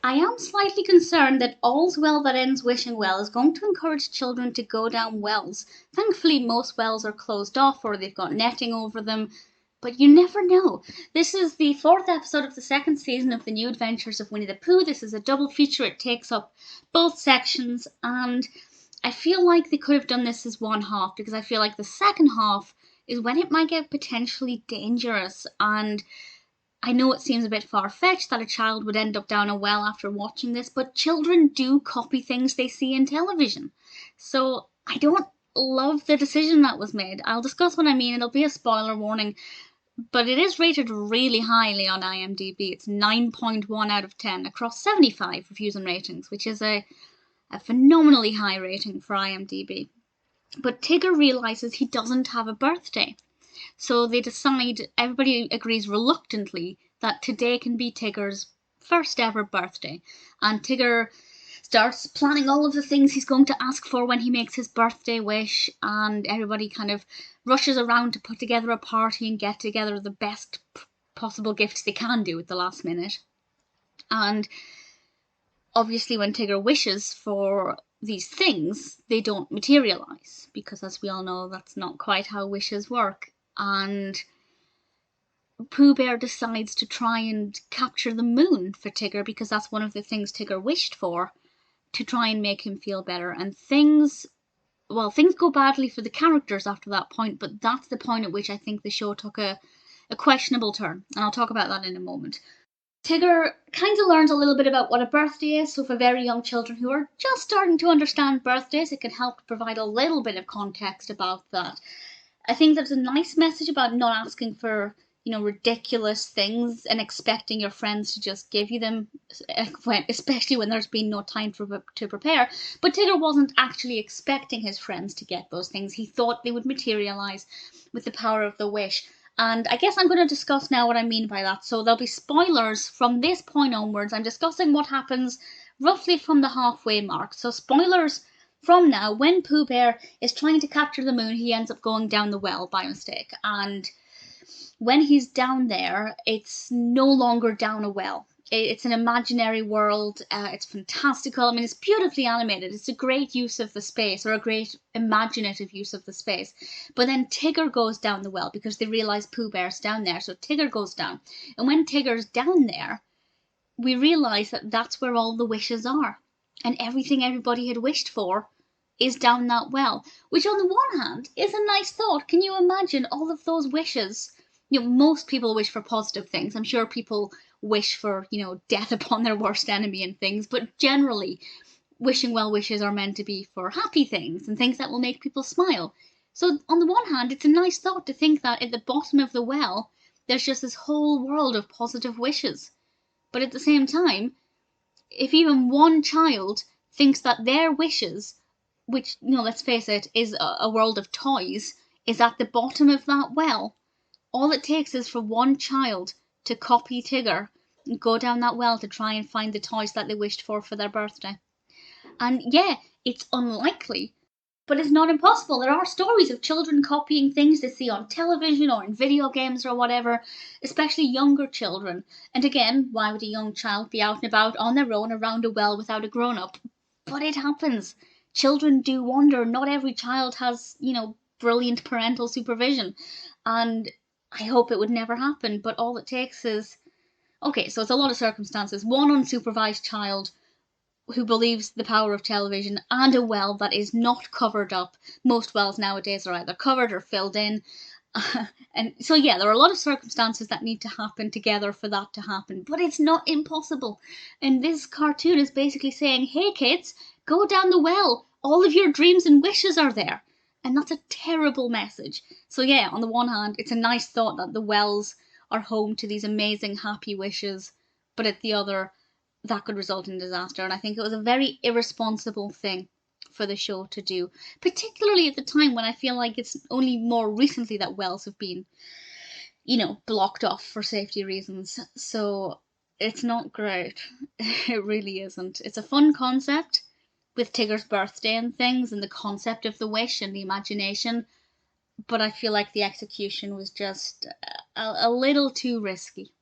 I am slightly concerned that all's well that ends wishing well is going to encourage children to go down wells. Thankfully, most wells are closed off or they've got netting over them, but you never know. This is the fourth episode of the second season of The New Adventures of Winnie the Pooh. This is a double feature, it takes up both sections, and I feel like they could have done this as one half because I feel like the second half is when it might get potentially dangerous. And I know it seems a bit far-fetched that a child would end up down a well after watching this, but children do copy things they see in television. So I don't love the decision that was made. I'll discuss what I mean. It'll be a spoiler warning, but it is rated really highly on IMDb. It's 9.1 out of 10 across 75 reviews and ratings, which is a phenomenally high rating for IMDb. But Tigger realizes he doesn't have a birthday. So they decide, everybody agrees reluctantly, that today can be Tigger's first ever birthday. And Tigger starts planning all of the things he's going to ask for when he makes his birthday wish, and everybody kind of rushes around to put together a party and get together the best possible gifts they can do at the last minute. And obviously when Tigger wishes for these things, they don't materialize, because as we all know, that's not quite how wishes work. And Pooh Bear decides to try and capture the moon for Tigger because that's one of the things Tigger wished for, to try and make him feel better. And things go badly for the characters after that point, but that's the point at which I think the show took a questionable turn, and I'll talk about that in a moment. Tigger kind of learns a little bit about what a birthday is, so for very young children who are just starting to understand birthdays, it can help provide a little bit of context about that. I think there's a nice message about not asking for, ridiculous things and expecting your friends to just give you them, especially when there's been no time to prepare. But Tigger wasn't actually expecting his friends to get those things. He thought they would materialize with the power of the wish. And I guess I'm going to discuss now what I mean by that. So there'll be spoilers from this point onwards. I'm discussing what happens roughly from the halfway mark. So spoilers from now. When Pooh Bear is trying to capture the moon, he ends up going down the well by mistake. And when he's down there, it's no longer down a well. It's an imaginary world. It's fantastical. I mean, it's beautifully animated. It's a great use of the space, or a great imaginative use of the space. But then Tigger goes down the well because they realize Pooh Bear's down there. So Tigger goes down. And when Tigger's down there, we realize that that's where all the wishes are. And everything everybody had wished for is down that well. Which on the one hand is a nice thought. Can you imagine all of those wishes? Most people wish for positive things. I'm sure people wish for, death upon their worst enemy and things, but generally, wishing well wishes are meant to be for happy things and things that will make people smile. So on the one hand, it's a nice thought to think that at the bottom of the well, there's just this whole world of positive wishes. But at the same time, if even one child thinks that their wishes, which, let's face it, is a world of toys, is at the bottom of that well, all it takes is for one child to copy Tigger and go down that well to try and find the toys that they wished for their birthday. And yeah, it's unlikely, but it's not impossible. There are stories of children copying things they see on television or in video games or whatever, especially younger children. And again, why would a young child be out and about on their own around a well without a grown-up? But it happens. Children do wonder. Not every child has, brilliant parental supervision. And I hope it would never happen, but all it takes is... Okay, so it's a lot of circumstances. One unsupervised child who believes the power of television, and a well that is not covered up. Most wells nowadays are either covered or filled in. And so yeah, there are a lot of circumstances that need to happen together for that to happen, but it's not impossible. And this cartoon is basically saying, hey kids, go down the well. All of your dreams and wishes are there. And that's a terrible message. So yeah, on the one hand, it's a nice thought that the wells are home to these amazing happy wishes, but at the other, that could result in disaster. And I think it was a very irresponsible thing for the show to do, particularly at the time when I feel like it's only more recently that wells have been, blocked off for safety reasons. So it's not great. It really isn't. It's a fun concept with Tigger's birthday and things, and the concept of the wish and the imagination, but I feel like the execution was just a little too risky.